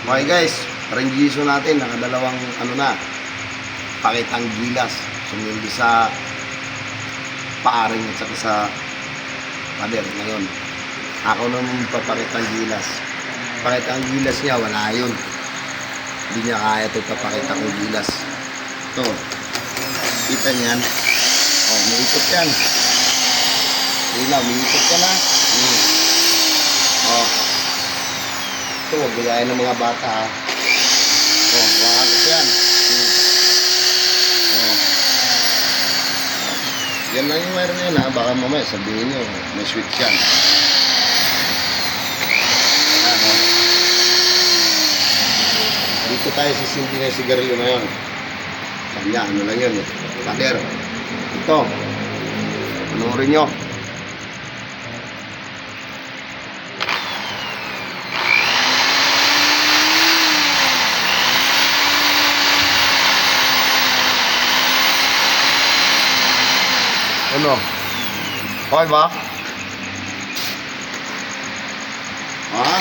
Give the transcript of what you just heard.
Okay guys, renggiso natin, nakadalawang ano na, pakitang gilas. Sumindi sa paaring at saka sa pader ngayon. Ako naman papakitang gilas. Pakitang gilas niya, wala yun. Hindi niya kaya ito papakita kong gilas. Ito, kita niyan. Oh, umiikot yan. Ilaw, umiikot ka na. Oh. Ito, huwag gayahin ng mga bata ha. Oh, wakakot yan. Oh. Yan lang yung wire na yun ha. Baka mamaya sabihin nyo, may switch yan. Ayan o. Dito tayo sisindi ng sigarilyo ngayon. Kanya, ano lang yun eh. Pader. Ito. Panoorin nyo. Ano? Okay ba? Ha?